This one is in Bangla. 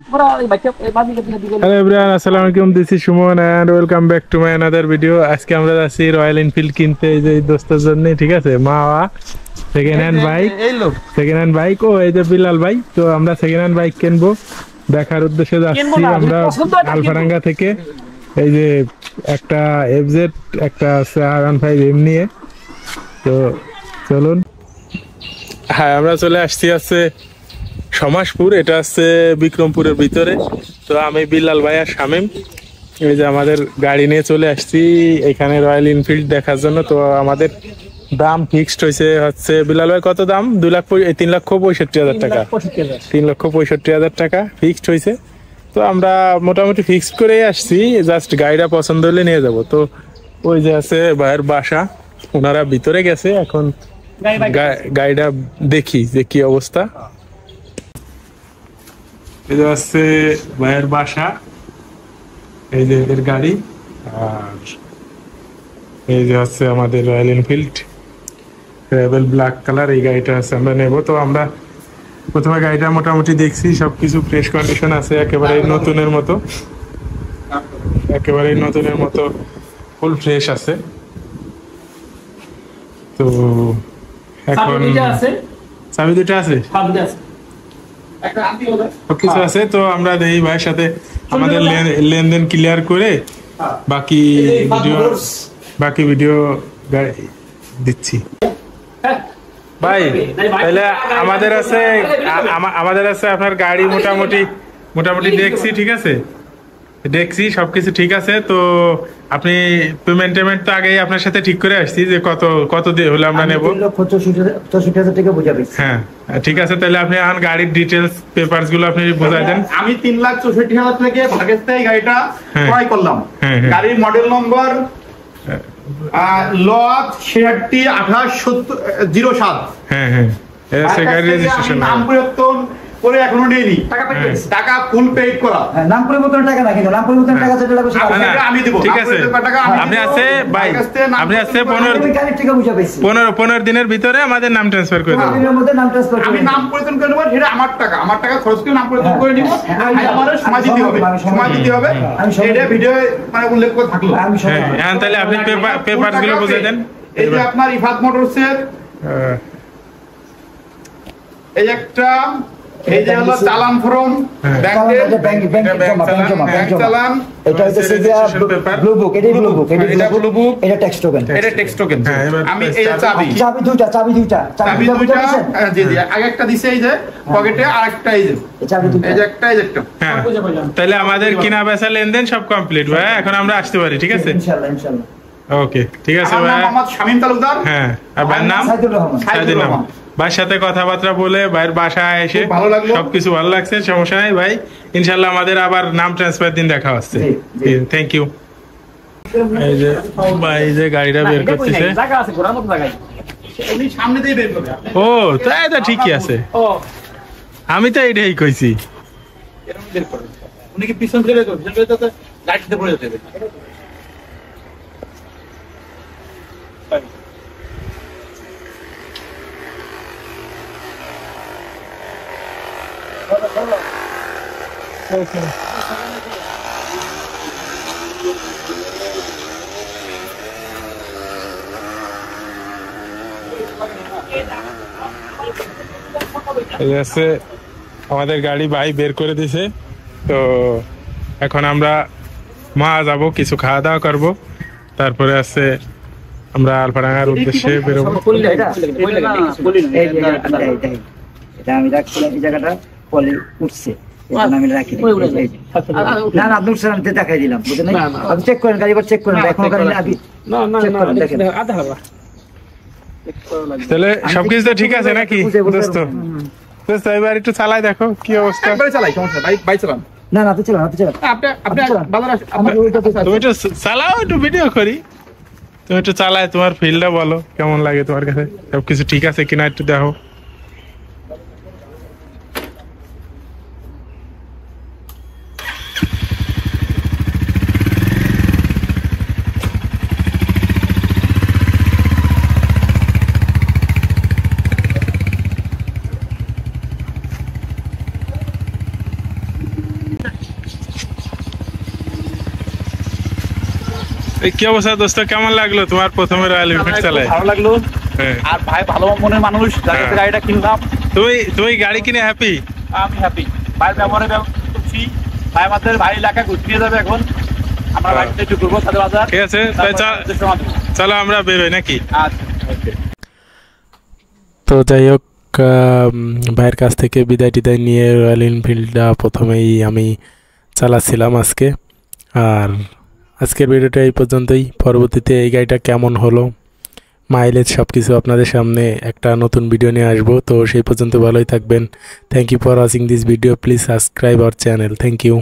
Hello everyone, Assalamualaikum. This is Shumon and welcome back to my another video. আজকে আমরা যাচ্ছি রয়্যাল এনফিল্ড কিনতে, এই যে দোস্তের জন্য, ঠিক আছে? Mawa second hand bike, second hand bike. ও এই যে বিলাল ভাই, তো আমরা সেকেন্ড হ্যান্ড বাইক কিনবো, দেখার উদ্দেশ্যে যাচ্ছি আমরা আলফারাঙ্গা থেকে। এই যে একটা এফজেড, একটা R15M নিয়ে, তো চলুন। হ্যাঁ, আমরা চলে আসছি আছে সমাজপুর, এটা আছে বিক্রমপুরের ভিতরে। তো আমি বিল্লাল ভাই আর শামীম এই যে আমাদের গাড়ি নিয়ে চলে আসছি এখানে রয়্যাল এনফিল্ড দেখার জন্য। তো আমাদের দাম ফিক্সড হচ্ছে বিল্লাল ভাই, কত দাম? 3,65,000 টাকা, 3,65,000 টাকা ফিক্সড হয়েছে। তো আমরা মোটামুটি ফিক্সড করেই আসছি, জাস্ট গাড়িটা পছন্দ হলে নিয়ে যাব। তো ওই যে আছে ভাইয়ের বাসা, ওনারা ভিতরে গেছে, এখন গাড়িটা দেখি যে কি অবস্থা। এই যে হচ্ছে ভাইয়ের বাসা, এই যে এদের গাড়ি, আর এই যে হচ্ছে আমাদের royal Enfield travel black colour. এই গাড়িটা আছে আমরা নেব। তো আমরা প্রথমে গাড়িটা মোটামুটি দেখছি, সবকিছু ফ্রেশ কন্ডিশন আছে, একেবারে নতুনের মতো, একেবারে নতুনের মতো ফুল ফ্রেশ আছে। তো এখন চাবি দুটো আছে, সবকিছু আছে। তো আমরা এই ভাইয়ের সাথে আমাদের লেনদেন ক্লিয়ার করে বাকি ভিডিও দিচ্ছি। ভাই তাহলে আমাদের আছে আপনার গাড়ি মোটামুটি দেখছি, ঠিক আছে, দেখছি সবকিছু ঠিক আছে। তো আপনি পেমেন্ট তো আগেই আপনার সাথে ঠিক করে আসছি যে কত দিয়ে হলে আমরা নেব। 3,64,000 টাকা বুঝাবেন? হ্যাঁ ঠিক আছে, তাহলে আপনি এখন গাড়ির ডিটেলস পেপারস গুলো আপনি বুঝাই দেন। আমি 3,64,000 থেকে ভাগের থেকে গাড়িটা ক্রয় করলাম। গাড়ির মডেল নম্বর লট 862807। হ্যাঁ গাড়ির রেজিস্ট্রেশন নাম পরিবর্তন করে এখনো নেইনি, টাকা ফুল পেইড করা। নাম পরিবর্তনের টাকা না, কিন্তু নাম পরিবর্তনের টাকা যেটা লাগবে সেটা আমি দেব। ঠিক আছে, আপনি আছে ভাই, আপনি আছে 15 দিনের ভিতরে আমাদের নাম ট্রান্সফার করে দেবেন। আমি নাম পরিবর্তন করে নেব, সেটা আমার টাকা খরচ করে নাম পরিবর্তন করে নিব। আমার সময় দিতে হবে, এটা ভিডিও মানে উল্লেখ করে থাকলো। হ্যাঁ তাহলে আপনি পেপারস গুলো বুঝিয়ে দেন। এই যে আপনার ইফাত মোটরসের এই একটা, এই যে হলো চালান ফর্ম, ব্যাংক চালান, এটা হচ্ছে ব্লু বুক, এটা ব্লু বুক, এটা টেক্সট টোকেন। আমি এই চাবি দুইটা জি আগে একটা দিছে এই যে পকেটে, আরেকটা এই যে চাবি দুইটা, এই যে একটা হ্যাঁ। তাহলে আমাদের কিনা বেচা লেনদেন সব কমপ্লিট ভাই, এখন আমরা আসতে পারি, ঠিক আছে? ইনশাআল্লাহ। ওকে ঠিক আছে ভাই। আমার নাম মোহাম্মদ শামীম তালুকদার। হ্যাঁ, আর ভাইয়ের নাম সাইদুর রহমান। ভাইয়ের সাথে কথাবার্তা বলে ভাইয়ের বাসায় এসে সবকিছু ভালো লাগছে, সমস্যা নাই ভাই। ইনশাল্লাহ আমাদের আবার নাম ট্রান্সফার দিন দেখা হচ্ছে। Thank you. এই যে ভাই যে গাড়িটা বের করতেছে, ও তাই তো ঠিকই আছে, আমি তো এইটাই কইছি। উনি কি পিছন ফেলে গাড়িতে পড়ে যেতে আমাদের গাড়ি ভাই বের করে দিছে। তো এখন আমরা যাব, কিছু খাওয়া দাওয়া করবো, তারপরে আছে আমরা আলফারাঙ্গার উদ্দেশ্যে বেরোবো। আমি রাখছিলাম এই জায়গাটা পলি উঠছে, আমি রাখি না আপনি উঠছেন, আমি দেখাই দিলাম, বুঝলেন? আপনি চেক করেন, গাড়ি চেক করেন, এখনো গাড়ি তাহলে সবকিছু তো ঠিক আছে নাকি দোস্ত? এবার একটু চালাই দেখো কি অবস্থা। চালাই, সমস্যা বাইক চালান। না আপনি চালান, তুমি একটু চালাও, একটু ভিডিও করি, তুমি একটু চালায় তোমার ফিলটা বলো কেমন লাগে তোমার কাছে, সবকিছু ঠিক আছে কিনা একটু দেখো। কি অবস্থা দোস্ত, কেমন লাগলো তোমার প্রথমে রয়্যাল এনফিল্ড চালায়? ভালো লাগলো। আর ভাই ভালো মনের মানুষ, যার কাছে গাড়িটা কিনলাম। তুমি গাড়ি কিনে হ্যাপি? আমি হ্যাপি। ভাইয়ের ব্যবহারে করছি। ভাই আমাদের ভাই এলাকা ঘুরতে যাবে এখন, আমরা বাড়িতে একটু ঘুরবো সাথে বাজার। ঠিক আছে, চলো আমরা বেরোই নাকি? তো যাই হোক, ভাইয়ের কাছ থেকে বিদায় টিদায় নিয়ে রয়্যাল এনফিল্ডটা প্রথমেই আমি চালাচ্ছিলাম আজকে। আর আজকের ভিডিওটা এই পর্যন্তই। পরবর্তীতে এই গাড়িটা কেমন হলো, মাইলেজ সব কিছু আপনাদের সামনে একটা নতুন ভিডিও নিয়ে আসবো। তো সেই পর্যন্ত ভালোই থাকবেন। Thank you for watching this video. Please subscribe our channel. Thank you.